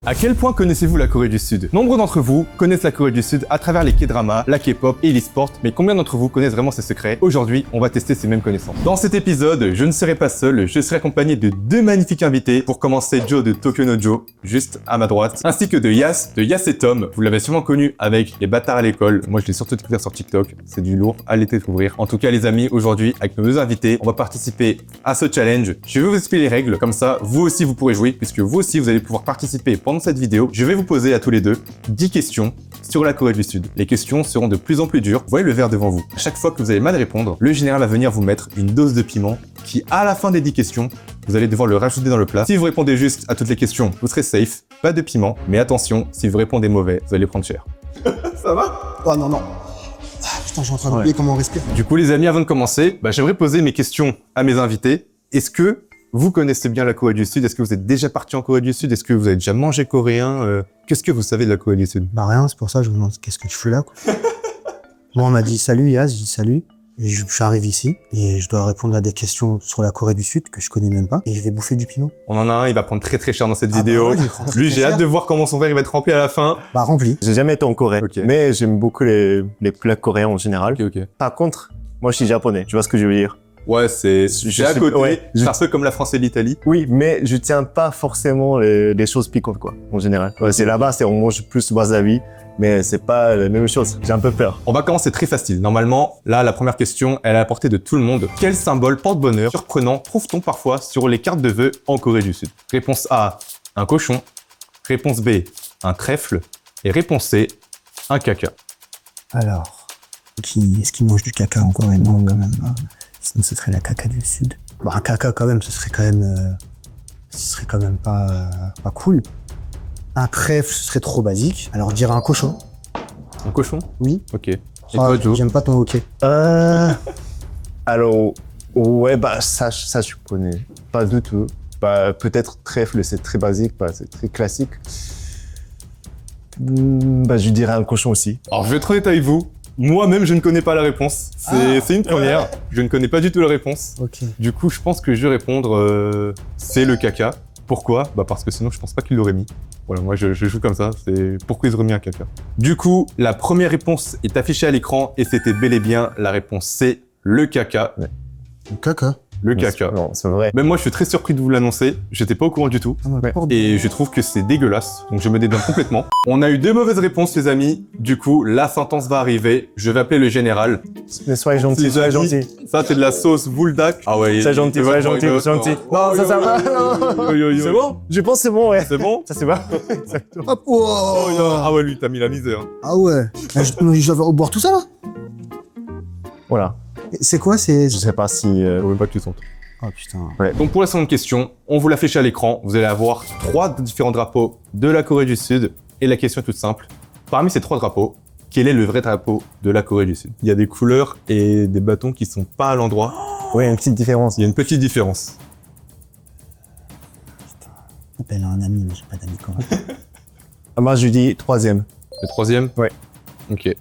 À quel point connaissez-vous la Corée du Sud? Nombreux d'entre vous connaissent la Corée du Sud à travers les K-dramas, la K-pop et l'e-sport, mais combien d'entre vous connaissent vraiment ces secrets? Aujourd'hui, on va tester ces mêmes connaissances. Dans cet épisode, je ne serai pas seul, je serai accompagné de deux magnifiques invités. Pour commencer, Joe de Tokyo no Joe, juste à ma droite, ainsi que de Yas et Tom. Vous l'avez sûrement connu avec les bâtards à l'école. Moi, je l'ai surtout découvert sur TikTok. C'est du lourd, allez découvrir. En tout cas, les amis, aujourd'hui, avec nos deux invités, on va participer à ce challenge. Je vais vous expliquer les règles, comme ça, vous aussi, vous pourrez jouer, puisque vous aussi, vous allez pouvoir participer pendant cette vidéo. Je vais vous poser à tous les deux 10 questions sur la Corée du Sud. Les questions seront de plus en plus dures. Vous voyez le verre devant vous. À chaque fois que vous allez mal répondre, le général va venir vous mettre une dose de piment qui, à la fin des 10 questions, vous allez devoir le rajouter dans le plat. Si vous répondez juste à toutes les questions, vous serez safe. Pas de piment. Mais attention, si vous répondez mauvais, vous allez prendre cher. Ça va? Oh non, non. Ah, putain, je suis en train d'oublier comment on respire. Du coup, les amis, avant de commencer, j'aimerais poser mes questions à mes invités. Est-ce que vous connaissez bien la Corée du Sud? Est-ce que vous êtes déjà parti en Corée du Sud? Est-ce que vous avez déjà mangé coréen? Qu'est-ce que vous savez de la Corée du Sud? Bah rien, c'est pour ça que je me demande qu'est-ce que tu fais là, quoi. Moi, on m'a dit salut Yas, j'ai dit salut. Et j'arrive ici et je dois répondre à des questions sur la Corée du Sud que je connais même pas. Et je vais bouffer du piment. On en a un, il va prendre très très cher dans cette vidéo. Bah ouais, il prend très, Lui, très j'ai hâte cher. de voir comment son verre il va être rempli à la fin. Bah rempli. J'ai jamais été en Corée, Ok. mais j'aime beaucoup les plats coréens en général. Ok. Par contre, moi je suis japonais, tu vois ce que je veux dire? Ouais, c'est à côté. ouais, C'est un peu comme la France et l'Italie. Oui, mais je tiens pas forcément les choses piquantes, quoi, en général. Ouais, c'est là-bas, on mange plus wasabi, mais c'est pas la même chose. J'ai un peu peur. On va commencer très facile. Normalement, là, la première question, elle est à la portée de tout le monde. Quel symbole porte-bonheur surprenant trouve-t-on parfois sur les cartes de vœux en Corée du Sud? Réponse A, un cochon. Réponse B, un trèfle. Et réponse C, un caca. Alors, est-ce qu'il mange du caca en Corée? Non, quand même. Hein. Sinon, ce serait la caca du Sud. Bah un caca quand même, ce serait quand même pas cool. Un trèfle, ce serait trop basique. Alors, je dirais un cochon. Un cochon? Oui. Ok. Et Ah, toi, Joe? j'aime pas ton hockey. Alors, ouais, bah ça je connais pas du tout. Bah peut-être trèfle, c'est très basique, bah, c'est très classique. Bah je dirais un cochon aussi. Alors, je vais être honnête avec vous. Moi-même, je ne connais pas la réponse. C'est une première. Je ne connais pas du tout la réponse. Ok. Du coup, je pense que je vais répondre c'est le caca. Pourquoi? Bah parce que sinon, je pense pas qu'il l'aurait mis. Voilà, moi, je joue comme ça. C'est pourquoi ils auraient mis un caca. Du coup, la première réponse est affichée à l'écran et c'était bel et bien la réponse C, le caca. Le caca. Le caca. Non, c'est vrai. Même moi, je suis très surpris de vous l'annoncer. J'étais pas au courant du tout. Ouais. Et je trouve que c'est dégueulasse, donc je me dédonne complètement. On a eu deux mauvaises réponses, les amis. Du coup, la sentence va arriver. Je vais appeler le général. Mais soyez gentil, Les soyez amis, gentil. Ça, c'est de la sauce bouldak. Ah ouais. Soyez gentil, soyez gentil, soyez gentil. Non, ça va. C'est bon? Je pense que c'est bon, ouais. C'est bon? Ça c'est bon. Hop, wow. Ah ouais, lui, t'as mis la misère. Ah ouais. Je dois boire tout ça là? Voilà. C'est quoi? Je sais pas si... Faut même pas que tu sentes. Oh putain. Donc pour la seconde question, on vous l'affiche à l'écran. Vous allez avoir 3 différents drapeaux de la Corée du Sud. Et la question est toute simple. Parmi ces 3 drapeaux, quel est le vrai drapeau de la Corée du Sud? Il y a des couleurs et des bâtons qui sont pas à l'endroit. Ouais, une petite différence. Il y a une petite différence. J'appelle un ami, mais j'ai pas d'amis quand même. Moi je dis troisième. Le troisième? Ouais. Ok.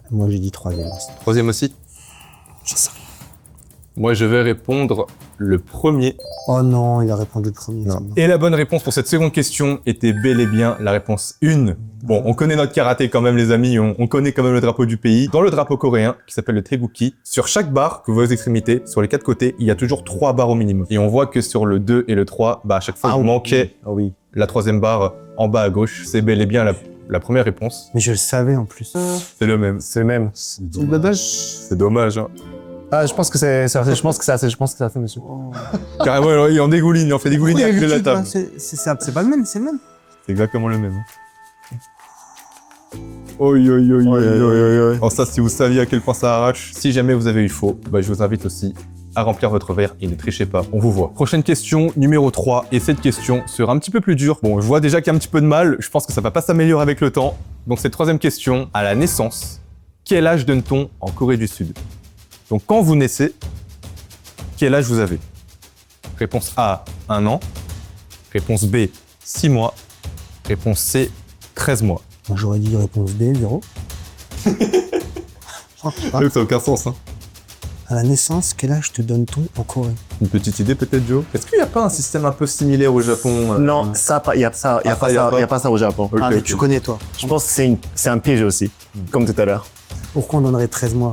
Moi j'ai dit troisième. Troisième aussi? Je sais rien. Moi, je vais répondre le premier. Oh non, il a répondu le premier. Non. c'est bon. Et la bonne réponse pour cette seconde question était bel et bien la réponse 1. Bon, on connaît notre karaté quand même, les amis. On connaît quand même le drapeau du pays. Dans le drapeau coréen, qui s'appelle le Taeguki, sur chaque barre que vous voyez aux extrémités, sur les 4 côtés, il y a toujours 3 barres au minimum. Et on voit que sur le 2 et le 3, à chaque fois, il manquait Ah oui. la 3e barre en bas à gauche. C'est bel et bien la première réponse. Mais je le savais en plus. C'est le même. C'est le même. C'est dommage, hein. Ah, je pense que c'est ça, monsieur. Carrément, alors, il en dégouline, il en fait dégouliner après la table. C'est pas le même, c'est le même. C'est exactement le même. Oi, oi, oi, oi, oi. Alors ça, si vous saviez à quel point ça arrache, si jamais vous avez eu faux, je vous invite aussi à remplir votre verre et ne trichez pas, on vous voit. Prochaine question, numéro 3, et cette question sera un petit peu plus dure. Bon, je vois déjà qu'il y a un petit peu de mal, je pense que ça va pas s'améliorer avec le temps. Donc cette 3e question, à la naissance, quel âge donne-t-on en Corée du Sud? Donc quand vous naissez, quel âge vous avez? Réponse A, 1 an. Réponse B, 6 mois. Réponse C, 13 mois. Bon, j'aurais dit réponse B, 0. Ça n'a aucun sens, hein. À la naissance, quel âge te donne-t-on en Corée? Une petite idée peut-être, Joe? Est-ce qu'il n'y a pas un système un peu similaire au Japon? Non, ça, il y a pas ça, y a pas ça au Japon. Ok, mais ok. tu connais, toi. Je pense que c'est un piège aussi, comme tout à l'heure. Pourquoi on donnerait 13 mois?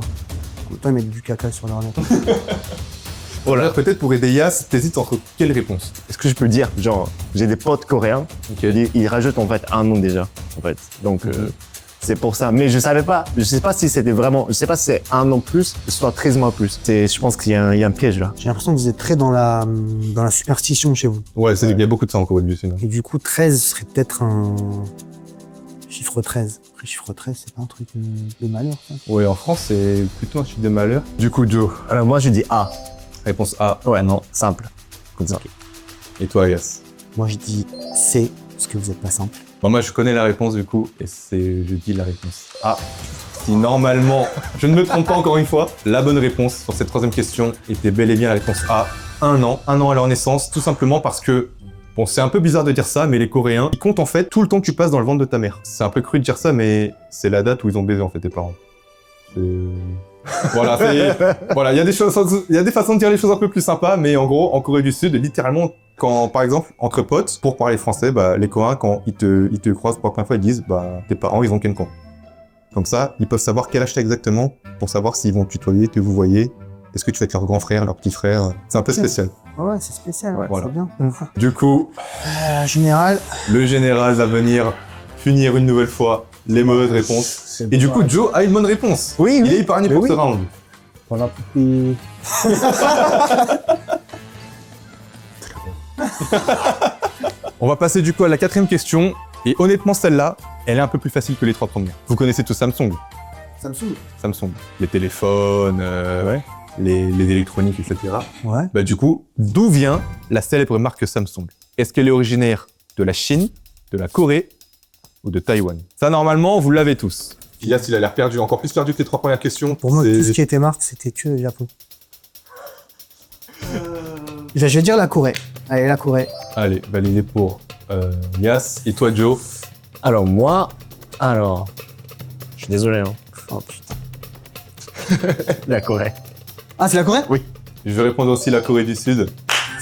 Autant ils mettent du caca sur leur lettre. Voilà. Peut-être pour aider Yas, t'hésites entre quelle réponse? Est-ce que je peux dire, genre, j'ai des potes coréens, ils rajoutent en fait un nom déjà, en fait. Donc, c'est pour ça. Mais je savais pas, je sais pas si c'était vraiment, je sais pas si c'est un nom plus, soit 13 mois plus. Je pense qu'il y a un piège là. J'ai l'impression que vous êtes très dans la superstition chez vous. Ouais, il y a beaucoup de ça en Corée du Sud. Et du coup, 13 serait peut-être un chiffre 13. Après, chiffre 13, c'est pas un truc de malheur, ça. Ouais, en France, c'est plutôt un chiffre de malheur. Du coup, Joe, Alors moi, je dis A. réponse A. Ouais, non, simple. Comme ça. Et toi, Yas? Moi, je dis C, parce que vous êtes pas simple. Bon, moi, je connais la réponse du coup, et je dis la réponse A. Si normalement, je ne me trompe pas encore une fois, la bonne réponse sur cette troisième question était bel et bien la réponse A. 1 an à leur naissance, tout simplement parce que, bon, c'est un peu bizarre de dire ça, mais les Coréens, ils comptent en fait tout le temps que tu passes dans le ventre de ta mère. C'est un peu cru de dire ça, mais c'est la date où ils ont baisé en fait tes parents. Voilà, voilà, il y a des façons de dire les choses un peu plus sympas, mais en gros, en Corée du Sud, littéralement, quand, par exemple, entre potes, pour parler français, bah, les Coréens, quand ils te croisent pour la première fois, ils disent, bah, tes parents, ils ont quel camp. Comme ça, ils peuvent savoir quel âge t'as exactement, pour savoir s'ils vont te tutoyer, te vous voyez. Est-ce que tu vas être leur grand frère, leur petit frère? C'est un peu spécial. Ouais, c'est spécial, ouais, voilà. c'est bien. Du coup, Général. le général va venir punir une nouvelle fois les mauvaises réponses. Et du coup, Joe a une bonne réponse. Oui, Il est épargné pour ce round. On a pris... On va passer du coup à la quatrième question. Et honnêtement, celle-là, elle est un peu plus facile que les trois premières. Vous connaissez tous Samsung? Samsung. Samsung. Les téléphones, les électroniques, etc. Ouais. Bah du coup, d'où vient la célèbre marque Samsung? Est-ce qu'elle est originaire de la Chine, de la Corée ou de Taïwan? Ça, normalement, vous l'avez tous. Elias, il a l'air perdu, encore plus perdu que les trois premières questions. Pour moi, tout ce qui était marque, c'était que le Japon. Je vais dire la Corée. Allez, la Corée. Allez, validé pour Yas. Et toi, Joe? Alors moi, je suis désolé, hein. Oh putain. La Corée. Ah, c'est la Corée? Oui. Je vais répondre aussi la Corée du Sud.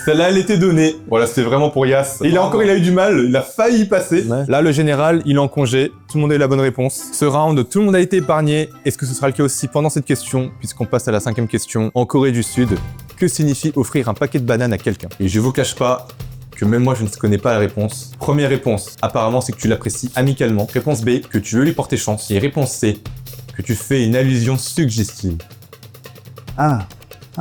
Celle-là, elle était donnée. Voilà, c'était vraiment pour Yas. Et il a eu du mal, il a failli y passer. Ouais. Là, le général, il est en congé. Tout le monde a eu la bonne réponse. Ce round, tout le monde a été épargné. Est-ce que ce sera le cas aussi pendant cette question? Puisqu'on passe à la cinquième question. En Corée du Sud, que signifie offrir un paquet de bananes à quelqu'un? Et je vous cache pas que même moi, je ne connais pas la réponse. Première réponse, apparemment, c'est que tu l'apprécies amicalement. Réponse B, que tu veux lui porter chance. Et réponse C, que tu fais une allusion suggestive. Ah,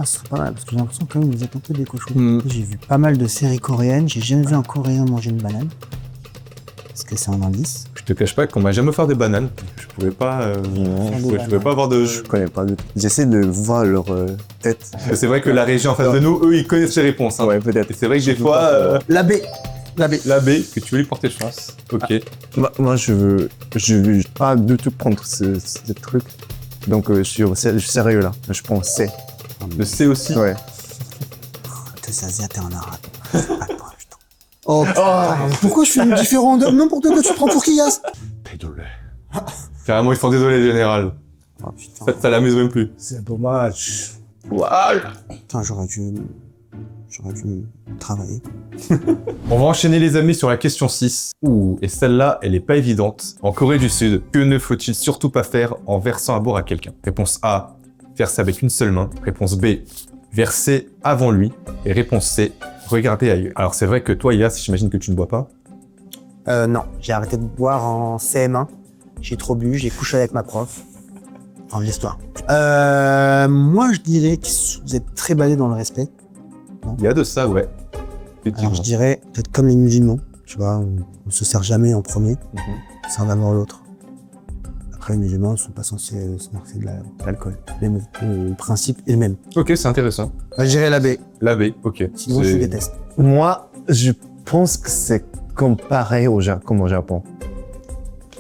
ce serait pas mal, parce que j'ai l'impression quand même que vous êtes un peu des cochons. Hmm. J'ai vu pas mal de séries coréennes, j'ai jamais vu un Coréen manger une banane. Est-ce que c'est un indice? Je te cache pas qu'on m'a jamais offert des bananes. Je pouvais pas, je pouvais pas avoir de... Je connais pas du tout. J'essaie de voir leur tête. C'est vrai que la régie en face de nous, eux, ils connaissent les réponses. Hein. Ouais, peut-être. Et c'est vrai que des fois, La B. La B. la B, que tu veux lui porter chance. Ok. Moi, je veux pas du tout prendre ce truc. Donc, je suis sérieux là. Je prends C. Le C aussi. Ouais. T'es asiatique en arabe. Attends, putain. Oh, putain. Pourquoi je fais différent de n'importe quoi, tu prends pour qui, Yas? Désolé. Carrément, ils sont désolés, général. Oh, putain. Ça l'amuse même plus. C'est dommage. Voilà. Putain, j'aurais dû travailler. On va enchaîner les amis sur la question 6. Ouh, et celle-là, elle est pas évidente. En Corée du Sud, que ne faut-il surtout pas faire en versant à boire à quelqu'un? Réponse A, verser avec une seule main. Réponse B, verser avant lui. Et réponse C, regarder ailleurs. Alors c'est vrai que toi, Yas, j'imagine que tu ne bois pas. Non, j'ai arrêté de boire en CM1. J'ai trop bu, j'ai couché avec ma prof. Enfin, l'histoire. Moi, je dirais que vous êtes très balé dans le respect. Il y a de ça, ouais. Alors, je dirais, peut-être comme les musulmans, tu vois, on se sert jamais en premier, Mhm. sans d'abord l'autre. Après, les musulmans ne sont pas censés se marquer de l'alcool. Le principe est le même. Ok, c'est intéressant. Je dirais la B, La B, ok. sinon je déteste. Moi, je pense que c'est comme pareil comme au Japon.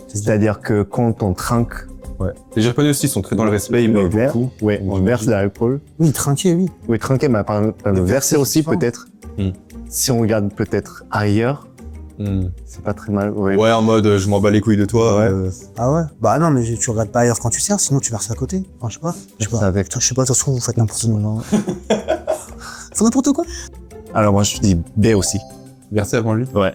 C'est-à-dire que quand on trinque, Ouais. Les Japonais aussi sont très dans le respect, ils boivent verre, beaucoup. ouais, on verse de l'alcool. Oui, trinquer, oui. Oui, trinquer, mais verser aussi différent. peut-être. Hmm. Si on regarde peut-être ailleurs, C'est pas très mal. Ouais. Ouais, en mode je m'en bats les couilles de toi. Ouais. Ah ouais? Bah non, mais tu regardes pas ailleurs quand tu sers, sinon tu verses à côté. Enfin, je sais pas. Je sais pas, de toute façon, vous faites n'importe quoi. Faut n'importe quoi? Alors moi je dis B aussi. Verser avant lui. Ouais.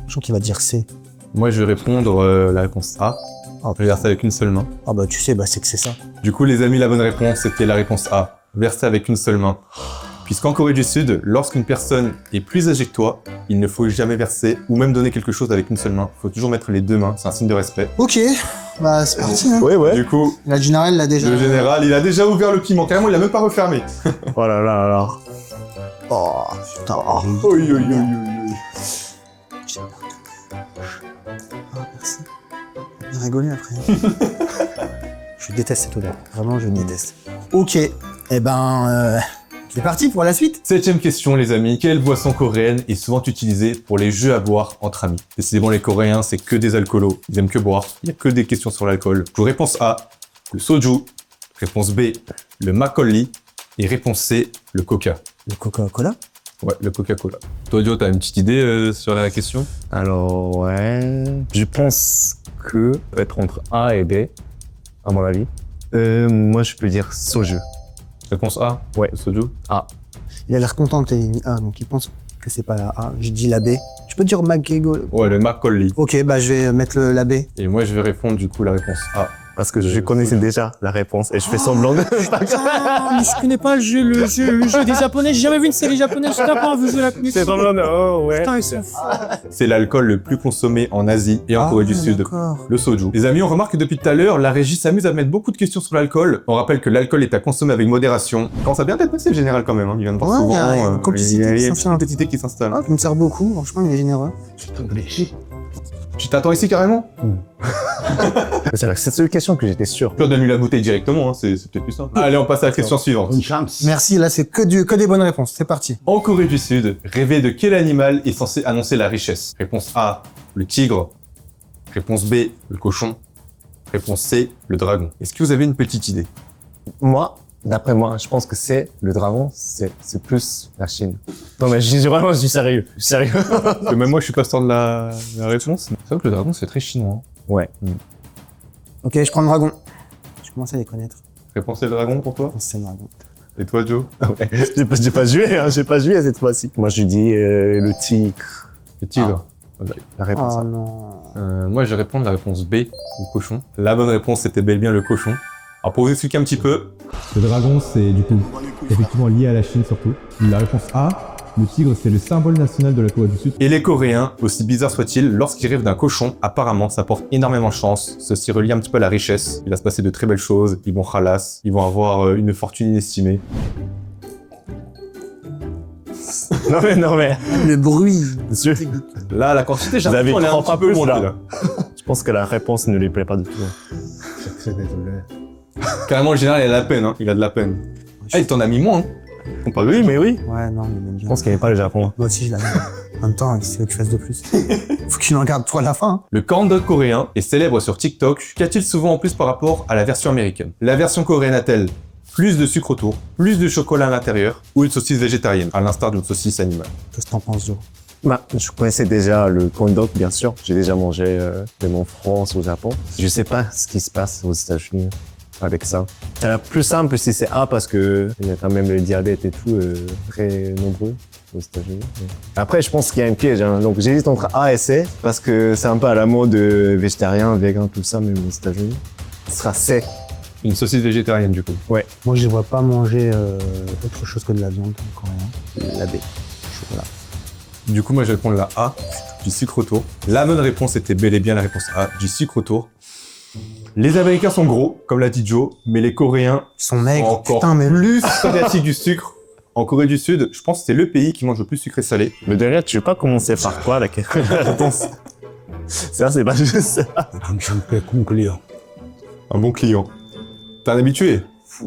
Je pense qu'il va dire C. Moi, je vais répondre la réponse A. Ah, Je vais verser avec une seule main. Ah bah tu sais, bah c'est que c'est ça. Du coup, les amis, la bonne réponse, c'était la réponse A. Verser avec une seule main. Puisqu'en Corée du Sud, lorsqu'une personne est plus âgée que toi, il ne faut jamais verser ou même donner quelque chose avec une seule main. Il faut toujours mettre les deux mains, c'est un signe de respect. Ok, bah c'est parti. Hein. Ouais. Du coup, La générale l'a déjà. le général, il a déjà ouvert le piment. Carrément, il a même pas refermé. Oh là là là. Oh putain. Oh. Oui. Ah, merci. Bien rigolé après. Je déteste cette odeur. Vraiment, je déteste. Ok. Eh ben, c'est parti pour la suite. 7ème question, les amis. Quelle boisson coréenne est souvent utilisée pour les jeux à boire entre amis? Décidément, les Coréens, c'est que des alcoolos. Ils aiment que boire. Il n'y a que des questions sur l'alcool. Du coup, réponse A, le soju. Réponse B, le makgeolli. Et réponse C, le coca. Le Coca-Cola. Ouais, le Coca-Cola. Toi, Dio, t'as une petite idée sur la question? Alors ouais. Je pense que ça peut être entre A et B, à mon avis. Moi je peux dire soju. Réponse A? Ouais. Le soju? A. Il a l'air content, t'as mis A, donc il pense que c'est pas la A. J'ai dit la B. Je peux dire McGregor. Ouais, le makgeolli. Ok, bah je vais mettre la B. Et moi, je vais répondre du coup la réponse A. Parce que je connaissais déjà la réponse et je fais semblant de... Ah, mais je connais pas le jeu des japonais. J'ai jamais vu une série japonaise. Je pas vu la connais. C'est semblant de... Oh ouais. Putain, ils sont fous. C'est l'alcool le plus consommé en Asie et en Corée du Sud. D'accord. Le soju. Les amis, on remarque que depuis tout à l'heure, la régie s'amuse à mettre beaucoup de questions sur l'alcool. On rappelle que l'alcool est à consommer avec modération. Quand ça vient d'être passé, le général, quand même. Hein. Il vient de voir Ouais, souvent. il y a une complicité il y a qui une s'installe. complicité qui s'installe. Ah, tu me sers beaucoup, franchement, il est généreux. Tu t'attends ici carrément? C'est la seule question que j'étais sûr. Tu donne-lui la bouteille directement, hein. C'est peut-être plus simple. Allez, on passe à la question suivante. Merci, là c'est que des bonnes réponses, c'est parti. En Corée du Sud, rêver de quel animal est censé annoncer la richesse? Réponse A, le tigre. Réponse B, le cochon. Réponse C, le dragon. Est-ce que vous avez une petite idée? Moi, d'après moi, je pense que c'est le dragon, c'est plus la Chine. Non mais je suis sérieux. Je suis sérieux. Parce que même moi, je suis pas sûr de la réponse. C'est vrai que le dragon, c'est très chinois. Ouais. Ok, je prends le dragon. Je commence à les connaître. Réponse C, le dragon pour toi? C'est le dragon. Et toi, Joe? Ouais. J'ai pas joué, hein. J'ai pas joué cette fois-ci. Moi, je dis le tigre. Le tigre. La réponse. Oh non. Moi, je vais répondre la réponse B, le cochon. La bonne réponse, c'était bel et bien le cochon. Alors, pour vous expliquer un petit peu. Le dragon, c'est du coup effectivement lié à la Chine surtout. La réponse A, le tigre, c'est le symbole national de la Corée du Sud. Et les Coréens, aussi bizarre soit-il, lorsqu'ils rêvent d'un cochon, apparemment, ça porte énormément de chance. Ceci relie un petit peu à la richesse. Il va se passer de très belles choses. Ils vont ralasse. Ils vont avoir une fortune inestimée. Non mais. Le bruit. Monsieur, Là, la quantité, j'ai vous avez l'impression, elle est un trois petit peu plus, montée, là. Je pense que la réponse ne lui plaît pas du tout. Carrément, le général, il a de la peine, hein. Il a de la peine. Ah, il t'en a mis moins, hein. Oui, mais oui. Ouais, non, mais même bien. Je pense qu'il n'y avait pas le Japon. Moi aussi, je l'avais. En même temps, qu'est-ce que tu fasses de plus? Faut qu'il en garde toi à la fin. Hein. Le corn dog coréen est célèbre sur TikTok. Qu'y a-t-il souvent en plus par rapport à la version américaine? La version coréenne a-t-elle plus de sucre autour, plus de chocolat à l'intérieur, ou une saucisse végétarienne, à l'instar d'une saucisse animale? Qu'est-ce que t'en penses, Joe? Bah, je connaissais déjà le corn dog, bien sûr. J'ai déjà mangé même en France, au Japon. Je sais pas ce qui se passe aux États-Unis avec ça. Ça a l'air plus simple si c'est A parce que il y a quand même le diabète et tout très nombreux aux États-Unis. Après, je pense qu'il y a un piège. Hein. Donc, j'hésite entre A et C parce que c'est un peu à la mode végétarien, vegan, tout ça, même aux États-Unis. Ce sera C. Une saucisse végétarienne, du coup. Moi, je les vois pas manger autre chose que de la viande coréen. La B. Chocolat. Du coup, moi, je vais répondre la A, du sucre autour. La bonne réponse était bel et bien la réponse A, du sucre autour. Les Américains sont gros, comme l'a dit Joe, mais les Coréens Ils sont sont maigres. encore Putain, mais plus fanatiques du sucre. En Corée du Sud, je pense que c'est le pays qui mange le plus sucré salé. Mais derrière, tu veux pas commencer par quoi la réponse? Ça, c'est pas juste. Un bon client. T'es un habitué?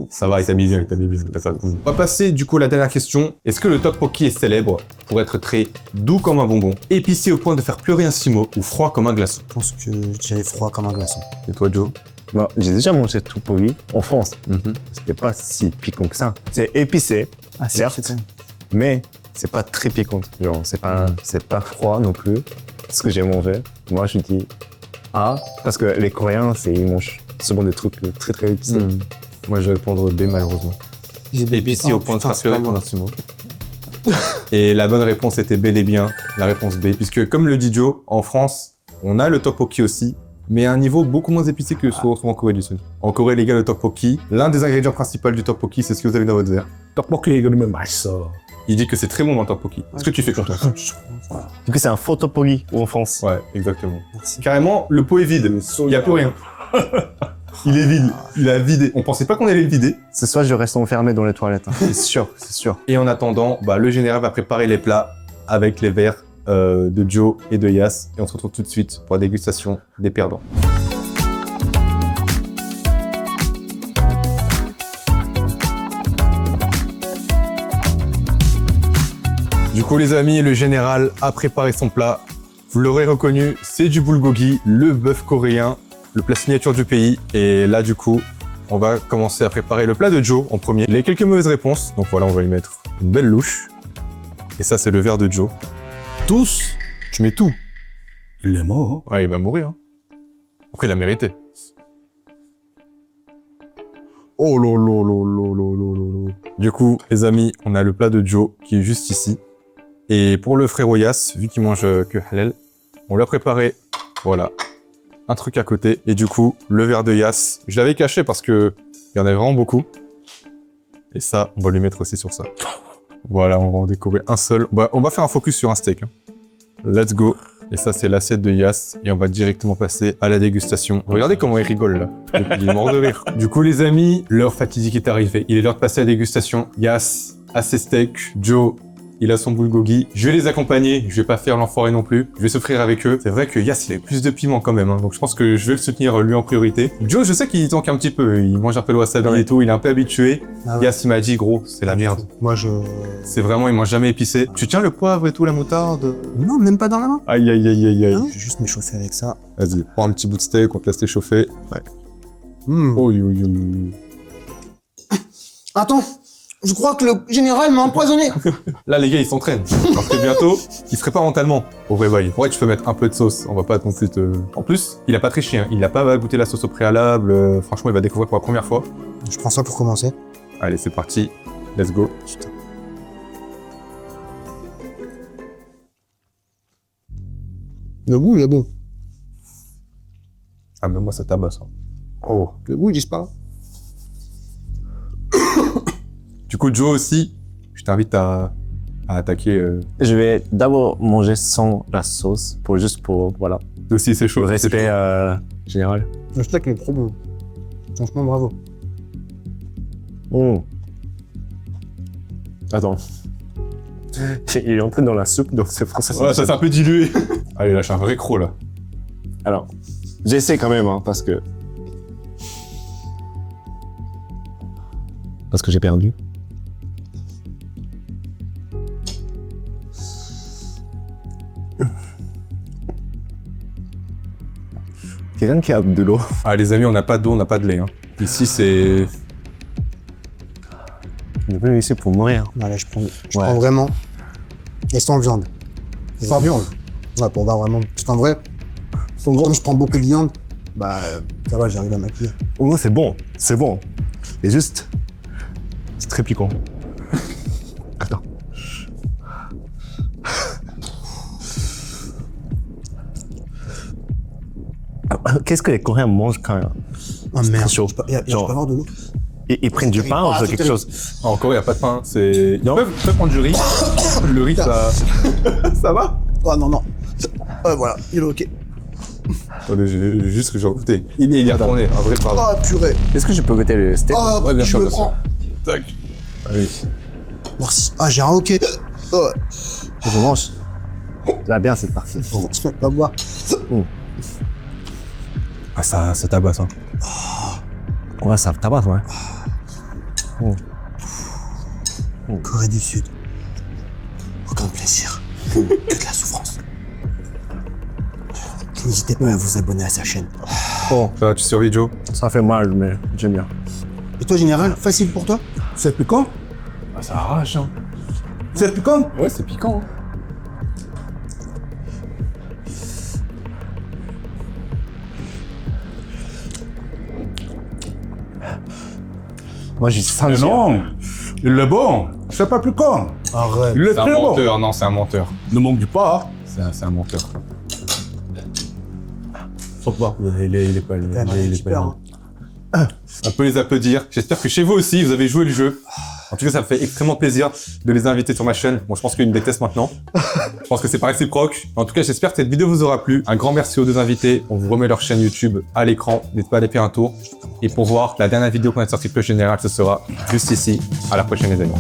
Ça va, il s'amuse bien avec ta bébé. On va passer du coup à la dernière question. Est-ce que le tteokbokki est célèbre pour être très doux comme un bonbon, épicé au point de faire pleurer un simo ou froid comme un glaçon? je pense que je dirais froid comme un glaçon. Et toi, Joe? Bon, j'ai déjà mangé tout pourri en France. C'était pas si piquant que ça. C'est épicé, Ah, certes, c'est mais c'est pas très piquant. Genre, c'est pas froid non plus. Ce que j'ai mangé. Moi, je dis A, parce que les Coréens, ils mangent souvent des trucs très très épicés. Moi, je vais répondre B, malheureusement. Épicé au point de faire pleurer mon instrument. Et la bonne réponse était bel et bien la réponse B, puisque comme le dit Joe, en France, on a le tteokbokki aussi, mais à un niveau beaucoup moins épicé que souvent en Corée du Sud. En Corée, les gars, le tteokbokki, l'un des ingrédients principaux du tteokbokki, c'est ce que vous avez dans votre verre. 떡볶이 이거는 맛있어. Il dit que c'est très bon dans le tteokbokki. Est-ce que tu fais confiance? Du coup, c'est un faux tteokbokki en France. Ouais, exactement. Carrément, le pot est vide. Il n'y a plus rien. Il est vide. Il a vidé. On pensait pas qu'on allait le vider. Ce soir, je reste enfermé dans les toilettes. Hein. C'est sûr, c'est sûr. Et en attendant, le général va préparer les plats avec les verres de Joe et de Yas. Et on se retrouve tout de suite pour la dégustation des perdants. Du coup, les amis, le général a préparé son plat. Vous l'aurez reconnu, c'est du bulgogi, le bœuf coréen, le plat signature du pays. Et là, du coup, on va commencer à préparer le plat de Joe en premier. Il a quelques mauvaises réponses, donc voilà, on va lui mettre une belle louche. Et ça, c'est le verre de Joe. Tous? Tu mets tout. Il est mort. Ouais, il va mourir. Hein. Après, il a mérité. Oh lolo. Du coup, les amis, on a le plat de Joe qui est juste ici. Et pour le frérot Yas, vu qu'il mange que halal, on lui a préparé, voilà, un truc à côté. Et du coup, le verre de Yas, je l'avais caché parce que il y en avait vraiment beaucoup. Et ça, on va lui mettre aussi sur ça. Voilà, on va en décorer un seul. On va faire un focus sur un steak. Hein. Let's go. Et ça, c'est l'assiette de Yas. Et on va directement passer à la dégustation. Regardez comment il rigole, là. Il est mort de rire. Du coup, les amis, l'heure fatidique est arrivée. Il est l'heure de passer à la dégustation. Yas a ses steaks. Joe, il a son bulgogi. Je vais les accompagner. Je vais pas faire l'enfoiré non plus. Je vais s'offrir avec eux. C'est vrai que Yas, il a plus de piment quand même. Hein. Donc, je pense que je vais le soutenir, lui, en priorité. Joe, je sais qu'il tanque un petit peu. Il mange un peu le wasabi et tout. Il est un peu habitué. Ah ouais. Yas, il m'a dit, gros, c'est la merde. Moi, je... C'est vraiment, il mange jamais épicé. Tu tiens le poivre et tout, la moutarde? Non, même pas dans la main. Aïe. Je vais juste m'échauffer avec ça. Vas-y, prends un petit bout de steak, on te laisse t'échauffer. Ouais. Oh, Attends, je crois que le général m'a empoisonné. Là, les gars, ils s'entraînent. Parce que bientôt, ils seraient pas mentalement au vrai bail. Ouais, tu peux mettre un peu de sauce. On va pas non plus te... En plus, il a pas triché. Hein. Il a pas goûté la sauce au préalable. Franchement, il va découvrir pour la première fois. Je prends ça pour commencer. Allez, c'est parti. Let's go. Putain. Le goût, il est bon. Ah, mais moi, ça tabasse. Hein. Oh. Le goût, il disparaît. Du coup, Joe aussi, je t'invite à attaquer. Je vais d'abord manger sans la sauce, voilà. Aussi, c'est chaud. Le respect général. Le steak est trop bon. Franchement, bravo. Attends. Il est entré dans la soupe, donc c'est pour ça. Ouais, ça s'est un peu dilué. Allez, lâche un vrai croc, là. Alors, j'essaie quand même, hein, parce que j'ai perdu. Quelqu'un qui a de l'eau. Ah, les amis, on n'a pas d'eau, on n'a pas de lait. Hein. Ici, c'est... On est venu ici pour mourir. Voilà, je prends vraiment. Et sans viande. Sans viande. Ouais, pour voir vraiment. C'est en vrai. Comme je prends beaucoup de viande, ça va, j'arrive à maquiller. Au moins, c'est bon. C'est bon. Et juste, c'est très piquant. Attends. Qu'est-ce que les Coréens mangent quand même? Oh merde, chaud. je peux avoir de l'eau. Ils prennent du pain ou quelque chose? Ah, en Corée, il n'y a pas de pain. Ils peuvent prendre du riz. Le riz, ça... ça va? Oh non. Voilà, il est ok. Attendez, j'ai juste que j'ai goûté. Il est retourné, un vrai pardon. Oh purée. Est-ce que je peux goûter le steak? Oh, Ouais, bien sûr, je le bien sûr. prends. Tac. Allez. Merci. Ah, j'ai un ok. Oh. Je mange. Ça va bien cette partie. Bon, tu peux pas boire. Ah, ça tabasse, hein. Ouais, ça tabasse, ouais. Corée du Sud. Aucun plaisir. Que de la souffrance. N'hésitez pas à vous abonner à sa chaîne. Bon, ça va, tu survis, Joe? Ça fait mal, mais j'aime bien. Et toi, général, facile pour toi? C'est plus quand? Ah, ça arrache, hein. C'est piquant? Ouais, c'est piquant. Hein. Moi, j'ai senti. Mais non, il est bon. C'est pas piquant. Arrête. Il est C'est un très bon. menteur, non, c'est un menteur. Ne manque du pas. C'est un menteur. Faut voir. Il est pas. Il est pas. On peut les applaudir. J'espère que chez vous aussi, vous avez joué le jeu. En tout cas, ça me fait extrêmement plaisir de les inviter sur ma chaîne. Bon, je pense qu'ils me détestent maintenant. Je pense que c'est pas réciproque. En tout cas, j'espère que cette vidéo vous aura plu. Un grand merci aux deux invités. On vous remet leur chaîne YouTube à l'écran. N'hésitez pas à aller faire un tour. Et pour voir la dernière vidéo qu'on a sortie plus générale, ce sera juste ici. À la prochaine, les amis.